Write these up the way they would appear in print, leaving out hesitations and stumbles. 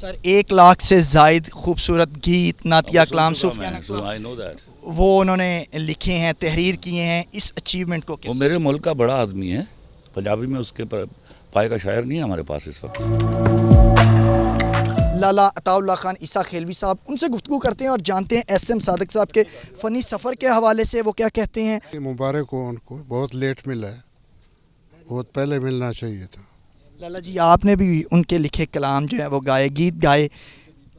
سر 1 لاکھ سے زائد خوبصورت گیت نعتیہ کلام صوفیانہ کلام I know that. وہ انہوں نے لکھے ہیں، تحریر کیے ہیں. اس اچیومنٹ کو وہ کیسے؟ میرے ملک کا بڑا آدمی ہے. پنجابی میں اس کے پائے کا شاعر نہیں ہے ہمارے پاس اس وقت. لالا عطا اللہ خان عیسیٰ خیلوی صاحب، ان سے گفتگو کرتے ہیں اور جانتے ہیں ایس ایم صادق صاحب کے فنی سفر کے حوالے سے وہ کیا کہتے ہیں. مبارک ہو ان کو، بہت لیٹ ملا ہے، بہت پہلے ملنا چاہیے تھا. لالا جی آپ نے بھی ان کے لکھے کلام جو ہے وہ گائے، گیت گائے،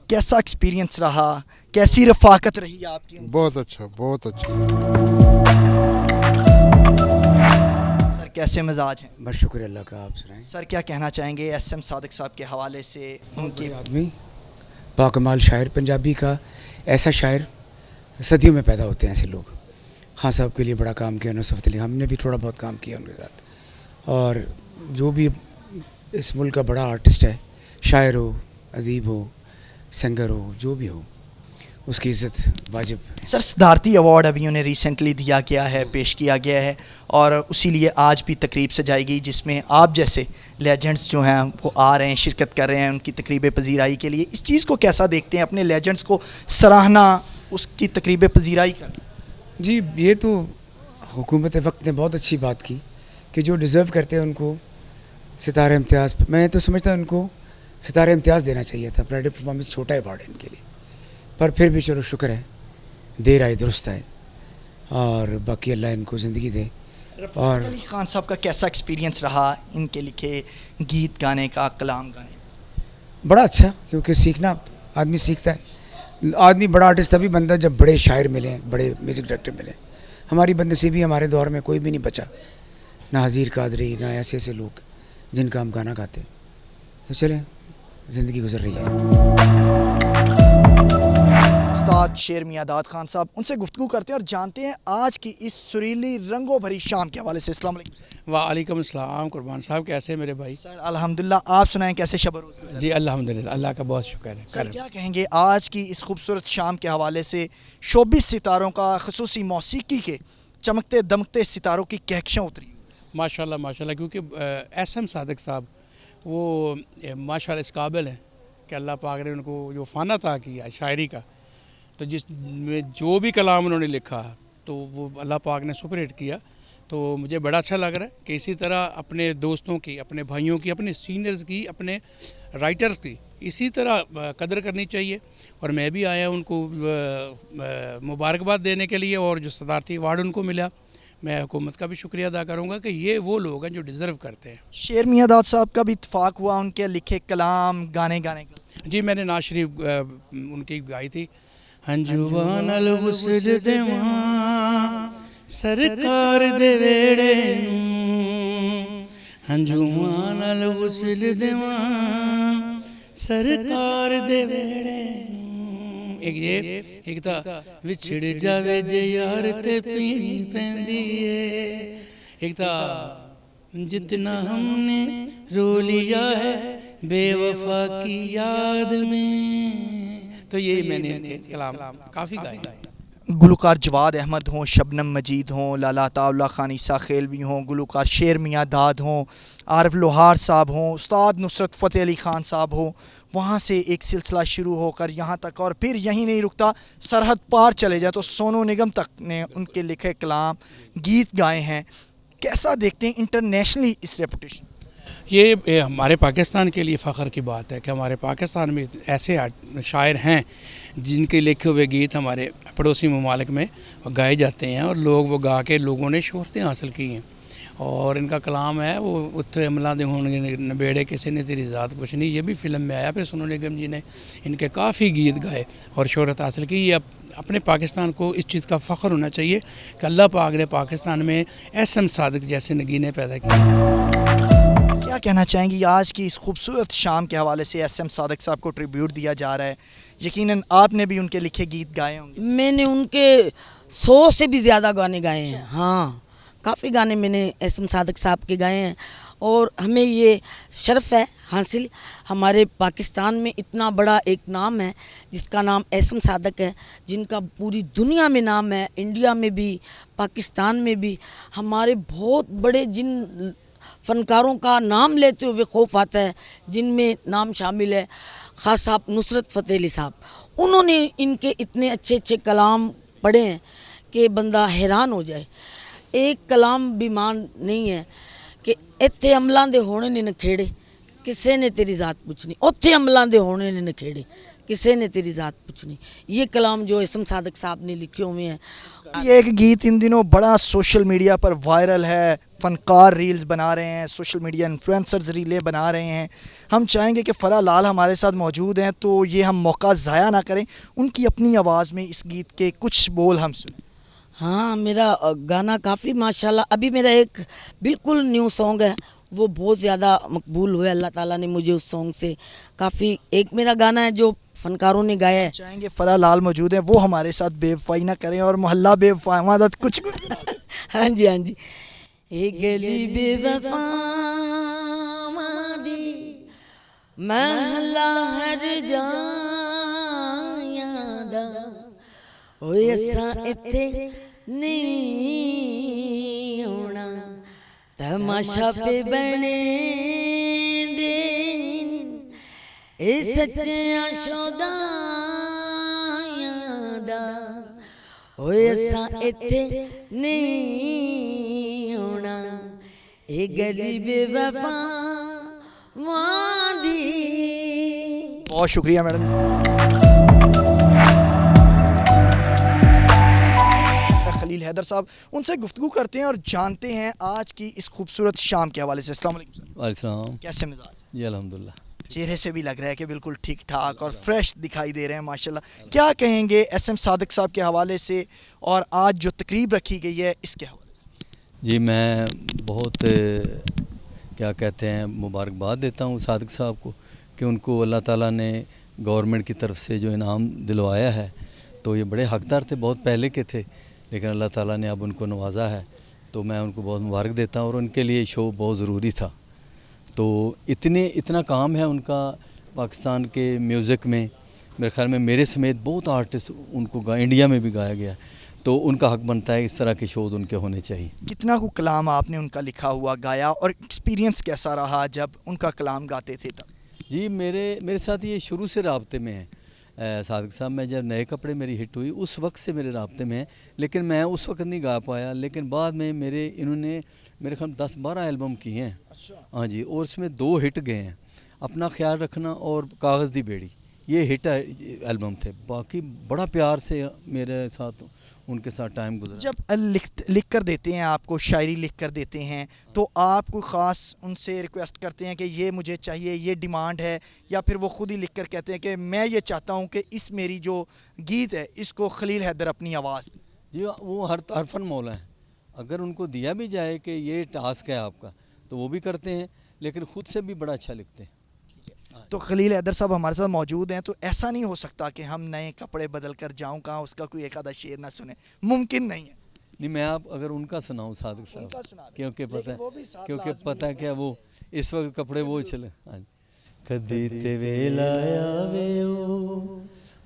کیسا ایکسپیرینس رہا، کیسی رفاقت رہی آپ کی ان سے؟ بہت اچھا، بہت اچھا. سر کیسے مزاج ہیں؟ بس شکر اللہ کا. آپ سنائیں. سر کیا کہنا چاہیں گے ایس ایم صادق صاحب کے حوالے سے؟ ان کے آدمی باکمال شاعر، پنجابی کا ایسا شاعر، صدیوں میں پیدا ہوتے ہیں ایسے لوگ. خان صاحب کے لیے بڑا کام کیا، نصرت علی، ہم نے بھی تھوڑا بہت کام کیا ان کے ساتھ. اور جو بھی اس ملک کا بڑا آرٹسٹ ہے، شاعر ہو، ادیب ہو، سنگر ہو، جو بھی ہو، اس کی عزت واجب. سر صدارتی ایوارڈ ابھی انہیں ریسنٹلی دیا گیا ہے، پیش کیا گیا ہے، اور اسی لیے آج بھی تقریب سجائی گئی جس میں آپ جیسے لیجنڈز جو ہیں وہ آ رہے ہیں، شرکت کر رہے ہیں ان کی تقریب پذیرائی کے لیے. اس چیز کو کیسا دیکھتے ہیں، اپنے لیجنڈز کو سراہنا، اس کی تقریب پذیرائی کرنا؟ جی یہ تو حکومت وقت نے بہت اچھی بات کی کہ جو ڈیزرو کرتے ہیں ان کو ستارہ امتیاز. میں تو سمجھتا ہوں ان کو ستارہ امتیاز دینا چاہیے تھا. پرائڈ آف پرفارمنس چھوٹا ایوارڈ ہے ان کے لیے، پر پھر بھی چلو شکر ہے، دیر آئے درست آئے، اور باقی اللہ ان کو زندگی دے. اور علی خان صاحب کا کیسا ایکسپیرینس رہا ان کے لکھے گیت گانے کا، کلام گانے کا؟ بڑا اچھا، کیونکہ سیکھنا آدمی سیکھتا ہے. آدمی بڑا آرٹسٹ تبھی بنتا ہے جب بڑے شاعر ملیں، بڑے میوزک ڈائریکٹر ملیں. ہماری بدنصیبی ہمارے دور میں کوئی بھی نہیں بچا، نہ حضیر قادری، نہ ایسے ایسے لوگ جن کا ہم گانا گاتے. تو چلیں، زندگی گزر رہی ہے. استاد شیر میاں داد خان صاحب، ان سے گفتگو کرتے ہیں اور جانتے ہیں آج کی اس سریلی رنگوں بھری شام کے حوالے سے. السلام علیکم. وعلیکم السلام. قربان صاحب کیسے ہیں میرے بھائی؟ سر الحمدللہ، آپ سنائیں کیسے شب و روز گزر؟ جی الحمدللہ، اللہ کا بہت شکر ہے. سر کیا کہیں گے آج کی اس خوبصورت شام کے حوالے سے؟ شوبز ستاروں کا، خصوصی موسیقی کے چمکتے دمکتے ستاروں کی کہکشاں اتری. ماشاءاللہ ماشاءاللہ، کیونکہ ایس ایم صادق صاحب وہ ماشاءاللہ اس قابل ہیں کہ اللہ پاک نے ان کو جو فن عطا کیا شاعری کا، تو جس میں جو بھی کلام انہوں نے لکھا تو وہ اللہ پاک نے سپر ہٹ کیا. تو مجھے بڑا اچھا لگ رہا ہے کہ اسی طرح اپنے دوستوں کی، اپنے بھائیوں کی، اپنے سینئرز کی، اپنے رائٹرز کی اسی طرح قدر کرنی چاہیے. اور میں بھی آیا ان کو مبارکباد دینے کے لیے، اور جو صدارتی ایوارڈ ان کو ملا، میں حکومت کا بھی شکریہ ادا کروں گا کہ یہ وہ لوگ ہیں جو ڈیزرو کرتے ہیں. شیر میاں داد صاحب کا بھی اتفاق ہوا ان کے لکھے کلام گانے گانے کا؟ جی میں نے نعت شریف ان کی گائی تھی. ہنجوان الغسل دیواں سرکار دے ویڑے نوں، ہنجوان الغسل دیواں سرکار دے ویڑے نوں. ایک تھا وچھڑ جاوے جے یار تے پینی پیندی ہے. ایک تھا جتنا ہم نے رو لیا ہے بے وفا کی یاد میں. تو یہ میں نے ان کے کلام کافی گائے. گلوکار جواد احمد ہوں، شبنم مجید ہوں، لالا عطا اللہ خان عیسیٰ خیلوی ہوں، گلوکار شیر میاں داد ہوں، عارف لوہار صاحب ہوں، استاد نصرت فتح علی خان صاحب ہوں، وہاں سے ایک سلسلہ شروع ہو کر یہاں تک، اور پھر یہیں نہیں رکتا، سرحد پار چلے جائے تو سونو نگم تک نے ان کے لکھے کلام گیت گائے ہیں. کیسا دیکھتے ہیں انٹرنیشنلی اس ریپوٹیشن؟ یہ ہمارے پاکستان کے لیے فخر کی بات ہے کہ ہمارے پاکستان میں ایسے شاعر ہیں جن کے لکھے ہوئے گیت ہمارے پڑوسی ممالک میں گائے جاتے ہیں، اور لوگ وہ گا کے لوگوں نے شہرتیں حاصل کی ہیں. اور ان کا کلام ہے وہ اتھے عملہ دے ہونگے نبیڑے کسی نے تیری ذات کچھ نہیں، یہ بھی فلم میں آیا. پھر سونو نگم جی نے ان کے کافی گیت گائے اور شہرت حاصل کی. یہ اپنے پاکستان کو اس چیز کا فخر ہونا چاہیے کہ اللہ پاک نے پاکستان میں ایس ایم صادق جیسے نگینے پیدا کیے. کیا کہنا چاہیں گی آج کی اس خوبصورت شام کے حوالے سے؟ ایس ایم صادق صاحب کو ٹریبیوٹ دیا جا رہا ہے، یقیناً آپ نے بھی ان کے لکھے گیت گائے ہوں گے. میں نے ان کے 100 سے بھی زیادہ گانے گائے ہیں. ہاں کافی گانے میں نے ایس ایم صادق صاحب کے گائے ہیں، اور ہمیں یہ شرف ہے حاصل. ہمارے پاکستان میں اتنا بڑا ایک نام ہے جس کا نام ایس ایم صادق ہے، جن کا پوری دنیا میں نام ہے، انڈیا میں بھی، پاکستان میں بھی. ہمارے بہت بڑے جن فنکاروں کا نام لیتے ہوئے خوف آتا ہے، جن میں نام شامل ہے خاص صاحب نصرت فتح علی صاحب۔ انہوں نے ان کے اتنے اچھے اچھے کلام پڑھے ہیں کہ بندہ حیران ہو جائے۔ ایک کلام بھی مان نہیں ہے کہ اتھے عملاں دے ہونے نے نکھیڑے کسے نے تیری ذات پوچھنی، اتھے عملاں دے ہونے نے نکھیڑے کسے نے تیری ذات پوچھنی۔ یہ کلام جو اسم صادق صاحب نے لکھے ہوئے ہیں۔ یہ ایک گیت ان دنوں بڑا سوشل میڈیا پر وائرل ہے، فنکار ریلز بنا رہے ہیں، سوشل میڈیا انفلوئنسرز ریلیں بنا رہے ہیں۔ ہم چاہیں گے کہ فرح لال ہمارے ساتھ موجود ہیں تو یہ ہم موقع ضائع نہ کریں، ان کی اپنی آواز میں اس گیت کے کچھ بول ہم سنیں۔ ہاں، میرا گانا کافی ماشاءاللہ ابھی میرا ایک بالکل نیو سانگ ہے، وہ بہت زیادہ مقبول ہوئے، اللہ تعالیٰ نے مجھے اس سانگ سے کافی، ایک میرا گانا ہے جو فنکاروں نے گایا ہے۔ چاہیں گے فرح لال موجود ہیں، وہ ہمارے ساتھ بے وفائی نہ کریں اور محلہ بے وفا مدد کچھ ہاں جی ہاں جی۔ اے گلی بے وفا دی محلہ ہر جایاں دا، اوے اساں ایتھے نہیں ہونا، تماشا پہ بنے دین اے سچیاں شودایاں دا، اوے اساں ایتھے نہیں ہونا، اے گلی بے وفا دی۔ بہت شکریہ میڈم۔ خلیل حیدر صاحب، ان سے گفتگو کرتے ہیں اور جانتے ہیں آج کی اس خوبصورت شام کے حوالے سے۔ السلام علیکم سر۔ وعلیکم السلام۔ کیسے مزاج؟ جی الحمدللہ، چہرے سے بھی لگ رہا ہے کہ بالکل ٹھیک ٹھاک اور فریش دکھائی دے رہے ہیں ماشاءاللہ۔ کیا کہیں گے ایس ایم صادق صاحب کے حوالے سے اور آج جو تقریب رکھی گئی ہے اس کے حوالے سے؟ جی میں بہت کیا کہتے ہیں مبارکباد دیتا ہوں صادق صاحب کو کہ ان کو اللہ تعالیٰ نے گورنمنٹ کی طرف سے جو انعام دلوایا ہے، تو یہ بڑے حقدار تھے، بہت پہلے کے تھے، لیکن اللہ تعالیٰ نے اب ان کو نوازا ہے، تو میں ان کو بہت مبارک دیتا ہوں، اور ان کے لیے شو بہت ضروری تھا۔ تو اتنا کام ہے ان کا پاکستان کے میوزک میں، میرے خیال میں میرے سمیت بہت آرٹسٹ ان کو انڈیا میں بھی گایا گیا، تو ان کا حق بنتا ہے اس طرح کے شوز ان کے ہونے چاہیے۔ کتنا کو کلام آپ نے ان کا لکھا ہوا گایا اور ایکسپیرینس کیسا رہا جب ان کا کلام گاتے تھے تب؟ جی میرے ساتھ یہ شروع سے رابطے میں ہے صادق صاحب، میں جب نئے کپڑے میری ہٹ ہوئی اس وقت سے میرے رابطے میں ہیں، لیکن میں اس وقت نہیں گا پایا، لیکن بعد میں انہوں نے میرے خیال 10-12 البم کیے ہیں۔ ہاں جی، اور اس میں 2 ہٹ گئے ہیں، اپنا خیال رکھنا اور کاغذ دی بیڑی، یہ ہٹ البم تھے، باقی بڑا پیار سے میرے ساتھ ان کے ساتھ ٹائم گزرا۔ جب لکھ کر دیتے ہیں آپ کو، شاعری لکھ کر دیتے ہیں، تو آپ کوئی خاص ان سے ریکویسٹ کرتے ہیں کہ یہ مجھے چاہیے، یہ ڈیمانڈ ہے، یا پھر وہ خود ہی لکھ کر کہتے ہیں کہ میں یہ چاہتا ہوں کہ اس میری جو گیت ہے اس کو خلیل حیدر اپنی آواز دے؟ جی وہ ہر فن مولا ہیں، اگر ان کو دیا بھی جائے کہ یہ ٹاسک ہے آپ کا تو وہ بھی کرتے ہیں، لیکن خود سے بھی بڑا اچھا لکھتے ہیں۔ تو خلیل حیدر صاحب ہمارے ساتھ موجود ہیں، تو ایسا نہیں ہو سکتا کہ ہم نئے کپڑے بدل کر جاؤں کہاں اس کا کوئی ایک آدھا شعر نہ سنیں؟ ممکن نہیں ہے۔ نہیں، میں آپ اگر ان کا سناؤں صادق صاحب، کیونکہ پتہ ہے کیا وہ اس وقت کپڑے وہ چلے۔ کدی تے ویلا آوے او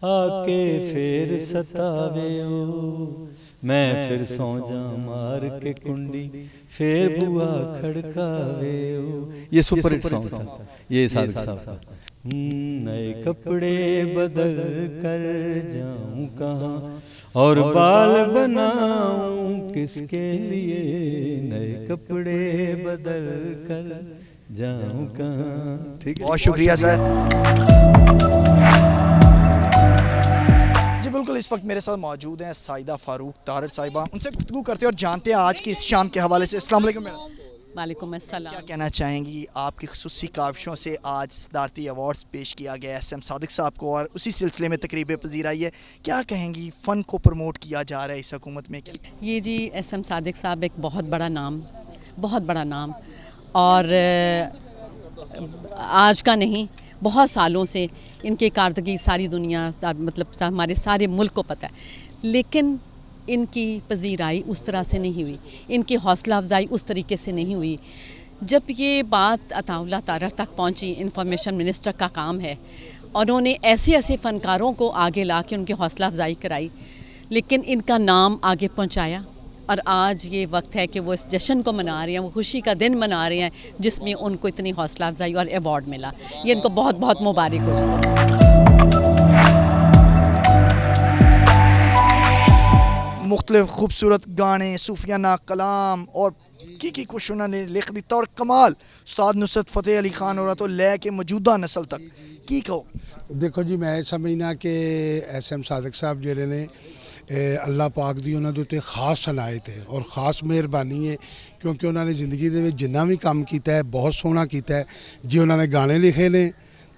آ کے پھر ستاوے او، میں پھر سو جا مار کے کنڈی پھر بوا کھڑکاوے او۔ یہ سپر ہٹ سانگ تھا یہ صادق صاحب کا۔ نئے کپڑے بدل کر جاؤں کہاں اور بال بناؤں کس کے لیے، نئے کپڑے بدل کر جاؤں کہاں۔ ٹھیک ہے، بہت شکریہ سر۔ جی بالکل، اس وقت میرے ساتھ موجود ہیں سائدہ فاروق تارڑ صاحبہ، ان سے گفتگو کرتے ہیں اور جانتے ہیں آج کی اس شام کے حوالے سے۔ السلام علیکم میڈم۔ وعلیکم السلام۔ کیا کہنا چاہیں گی؟ آپ کی خصوصی کاوشوں سے آج صدارتی ایوارڈز پیش کیا گیا ایس ایم صادق صاحب کو، اور اسی سلسلے میں تقریب پذیرائی ہے، کیا کہیں گی؟ فن کو پروموٹ کیا جا رہا ہے اس حکومت میں۔ یہ جی ایس ایم صادق صاحب ایک بہت بڑا نام، اور آج کا نہیں، بہت سالوں سے ان کی کارکردگی ساری دنیا مطلب ہمارے سارے ملک کو پتہ ہے، لیکن ان کی پذیرائی اس طرح سے نہیں ہوئی، ان کی حوصلہ افزائی اس طریقے سے نہیں ہوئی۔ جب یہ بات عطا اللہ تارڑ تک پہنچی، انفارمیشن منسٹر کا کام ہے، اور انہوں نے ایسے فنکاروں کو آگے لا کے ان کی حوصلہ افزائی کرائی، لیکن ان کا نام آگے پہنچایا، اور آج یہ وقت ہے کہ وہ اس جشن کو منا رہے ہیں, وہ خوشی کا دن منا رہے ہیں جس میں ان کو اتنی حوصلہ افزائی اور ایوارڈ ملا. یہ ان کو بہت بہت مبارک ہو. مختلف خوبصورت گانے, صوفیانہ کلام اور کی کچھ انہوں نے لکھ دیتا, اور کمال استاد نصرت فتح علی خان اور تو لے کے موجودہ نسل تک کی کہو. دیکھو جی میں سمجھنا کہ ایس ایم صادق صاحب جڑے نے اللہ پاک دی انہوں دے خاص عنایت ہے اور خاص مہربانی ہے, کیونکہ انہوں نے زندگی دے وچ جنہ بھی کام کیتا ہے بہت سونا کیتا ہے. جی انہوں نے گانے لکھے نے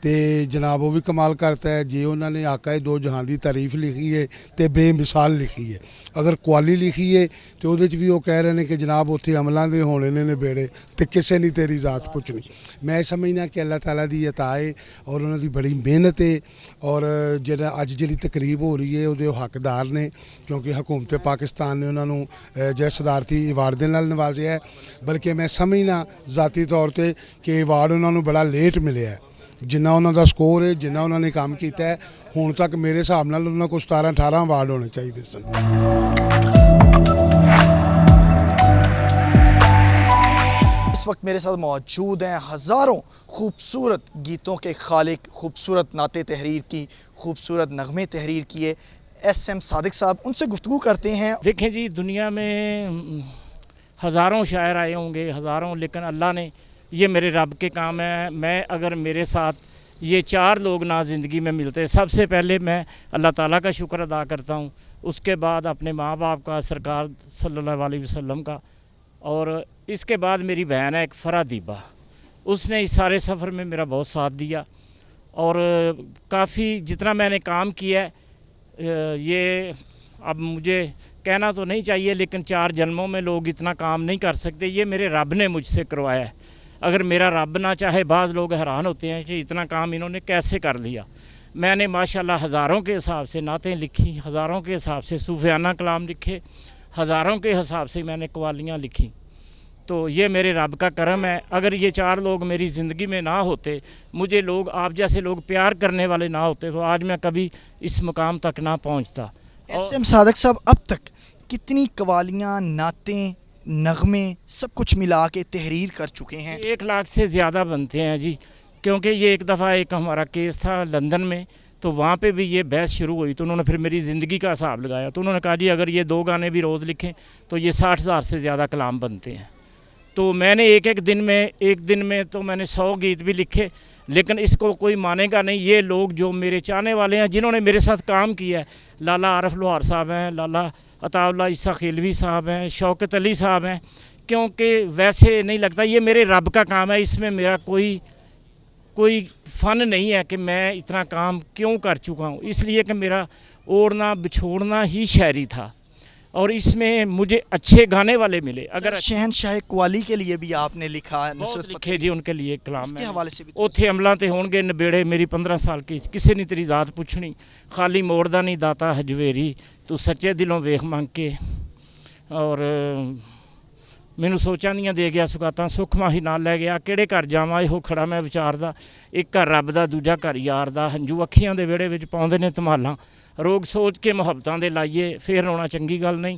تے جناب وہ بھی کمال کرتا ہے, جی انہوں نے آقا دو جہان دی تعریف لکھی ہے تے بے مثال لکھی ہے. اگر قوالی لکھی ہے تو وہ بھی وہ کہہ رہے ہیں کہ جناب اتنے عملاں دے ہونے نے بیڑے تے کسے نہیں تیری ذات پوچھنی. میں سمجھنا کہ اللہ تعالیٰ دی عطا ہے اور انہوں دی بڑی محنت ہے, اور جڑا اج جڑی تقریب ہو رہی ہے وہ حقدار نے, کیونکہ حکومت پاکستان نے انہوں نے جو صدارتی ایوارڈ دے نال نوازیا ہے. بلکہ میں سمجھنا ذاتی طور تے کہ ایوارڈ انہوں نے بڑا لیٹ ملیا ہے. جنہ انہوں دا سکور ہے, جنہ انہوں نے کام کیتا ہے ہون تک میرے حساب نال انہوں کو 17-18 ایوارڈ ہونے چاہیے سن. اس وقت میرے ساتھ موجود ہیں ہزاروں خوبصورت گیتوں کے خالق, خوبصورت نعتیں تحریر کی, خوبصورت نغمے تحریر کیے, ایس ایم صادق صاحب. ان سے گفتگو کرتے ہیں. دیکھیں جی دنیا میں ہزاروں شاعر آئے ہوں گے, ہزاروں, لیکن اللہ نے, یہ میرے رب کے کام ہے. میں اگر میرے ساتھ یہ 4 لوگ نہ زندگی میں ملتے, سب سے پہلے میں اللہ تعالیٰ کا شکر ادا کرتا ہوں, اس کے بعد اپنے ماں باپ کا, سرکار صلی اللہ علیہ وسلم کا, اور اس کے بعد میری بہن ہے ایک فرح دیبا. اس نے اس سارے سفر میں میرا بہت ساتھ دیا, اور کافی جتنا میں نے کام کیا ہے یہ اب مجھے کہنا تو نہیں چاہیے, لیکن 4 جنموں میں لوگ اتنا کام نہیں کر سکتے. یہ میرے رب نے مجھ سے کروایا ہے. اگر میرا رب نہ چاہے, بعض لوگ حیران ہوتے ہیں کہ اتنا کام انہوں نے کیسے کر لیا. میں نے ماشاءاللہ ہزاروں کے حساب سے نعتیں لکھی, ہزاروں کے حساب سے صوفیانہ کلام لکھے, ہزاروں کے حساب سے میں نے قوالیاں لکھی. تو یہ میرے رب کا کرم ہے. اگر یہ 4 لوگ میری زندگی میں نہ ہوتے, مجھے لوگ, آپ جیسے لوگ پیار کرنے والے نہ ہوتے, تو آج میں کبھی اس مقام تک نہ پہنچتا. ایس ایم صادق صاحب اب تک کتنی قوالیاں, نعتیں, نغمے سب کچھ ملا کے تحریر کر چکے ہیں؟ 1 لاکھ سے زیادہ بنتے ہیں جی, کیونکہ یہ ایک دفعہ ایک ہمارا کیس تھا لندن میں, تو وہاں پہ بھی یہ بحث شروع ہوئی, تو انہوں نے پھر میری زندگی کا حساب لگایا, تو انہوں نے کہا جی اگر یہ 2 گانے بھی روز لکھیں تو یہ 60,000 سے زیادہ کلام بنتے ہیں. تو میں نے ایک دن میں تو میں نے 100 گیت بھی لکھے, لیکن اس کو کوئی مانے گا نہیں. یہ لوگ جو میرے چاہنے والے ہیں, جنہوں نے میرے ساتھ کام کیا ہے, لالا عارف لوہار صاحب ہیں, لالا عطا اللہ عیسیٰ خیلوی صاحب ہیں, شوکت علی صاحب ہیں, کیونکہ ویسے نہیں لگتا, یہ میرے رب کا کام ہے. اس میں میرا کوئی فن نہیں ہے کہ میں اتنا کام کیوں کر چکا ہوں, اس لیے کہ میرا اوڑھنا بچھوڑنا ہی شاعری تھا, اور اس میں مجھے اچھے گانے والے ملے. اگر شہنشاہ قوالی کے لیے بھی آپ نے لکھا ہے, بہت لکھے جی ان کے لیے کلام, کے حوالے سے بھی اوتھے عملاں تے ہون گے نبیڑے میری 15 سال کی, کسے نہیں تیری ذات پوچھنی, خالی موڑدا نہیں داتا ہجویری, تو سچے دلوں ویخ مانگ کے, اور ਮੈਨੂੰ ਸੋਚਾਂ ਦੀਆਂ ਦੇ ਗਿਆ ਸੁਗਾਤਾਂ, ਸੁੱਖ ਮਾਹੀ ਨਾਲ ਲੈ ਗਿਆ, ਕਿਹੜੇ ਘਰ ਜਾਵਾਂ ਇਹੋ ਖੜਾ ਮੈਂ ਵਿਚਾਰਦਾ, ਇੱਕ ਘਰ ਰੱਬ ਦਾ ਦੂਜਾ ਘਰ ਯਾਰ ਦਾ, ਹੰਝੂ ਅੱਖੀਆਂ ਦੇ ਵਿਹੜੇ ਵਿੱਚ ਪਾਉਂਦੇ ਨੇ ਧਮਾਲਾਂ, ਰੋਗ ਸੋਚ ਕੇ ਮੁਹੱਬਤਾਂ ਦੇ ਲਾਈਏ, ਫੇਰ ਰੋਣਾ ਚੰਗੀ ਗੱਲ ਨਹੀਂ.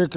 1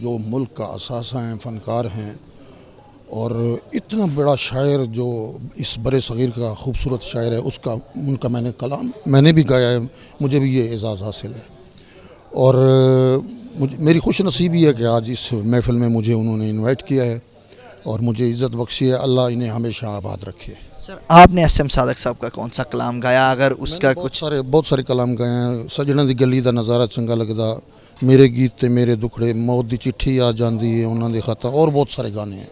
جو ملک کا اثاثہ ہیں، فنکار ہیں، اور اتنا بڑا شاعر جو اس برے صغیر کا خوبصورت شاعر ہے، ان کا میں نے بھی گایا ہے، مجھے بھی یہ اعزاز حاصل ہے. اور میری خوش نصیبی ہے کہ آج اس محفل میں مجھے انہوں نے انوائٹ کیا ہے اور مجھے عزت بخشی ہے. اللہ انہیں ہمیشہ آباد رکھے. سر آپ نے ایس ایم صادق صاحب کا کون سا کلام گایا؟ اگر اس کا کچھ بہت سارے کلام گائے ہیں. سجنا دی گلی دا نظارہ چنگا لگدا، میرے گیت تے میرے دکھڑے، موت دی چٹھی آ جاندی ہے انہاں دے خطا، اور بہت سارے گانے ہیں.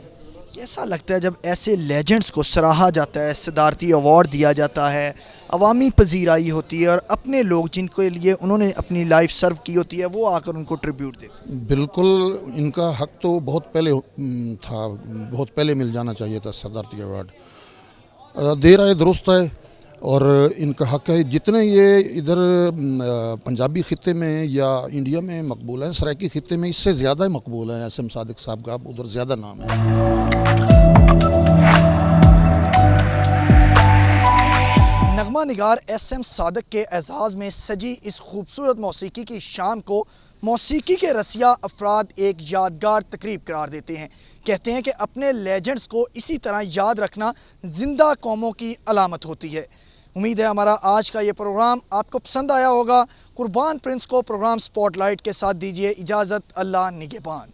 کیسا لگتا ہے جب ایسے لیجنڈز کو سراہا جاتا ہے، صدارتی ایوارڈ دیا جاتا ہے، عوامی پذیرائی ہوتی ہے، اور اپنے لوگ جن کے لیے انہوں نے اپنی لائف سرو کی ہوتی ہے وہ آ کر ان کو ٹریبیوٹ دیتے ہیں؟ بالکل، ان کا حق تو بہت پہلے تھا، بہت پہلے مل جانا چاہیے تھا صدارتی ایوارڈ. دیر آئے درست ہے، اور ان کا حق ہے. جتنے یہ ادھر پنجابی خطے میں یا انڈیا میں مقبول ہیں، سرائکی خطے میں اس سے زیادہ مقبول ہیں. ایس ایم صادق صاحب کا ادھر زیادہ نام ہے. نغمہ نگار ایس ایم صادق کے اعزاز میں سجی اس خوبصورت موسیقی کی شام کو موسیقی کے رسیہ افراد ایک یادگار تقریب قرار دیتے ہیں. کہتے ہیں کہ اپنے لیجنڈز کو اسی طرح یاد رکھنا زندہ قوموں کی علامت ہوتی ہے. امید ہے ہمارا آج کا یہ پروگرام آپ کو پسند آیا ہوگا. قربان پرنس کو پروگرام سپاٹ لائٹ کے ساتھ دیجیے اجازت. اللہ نگہبان.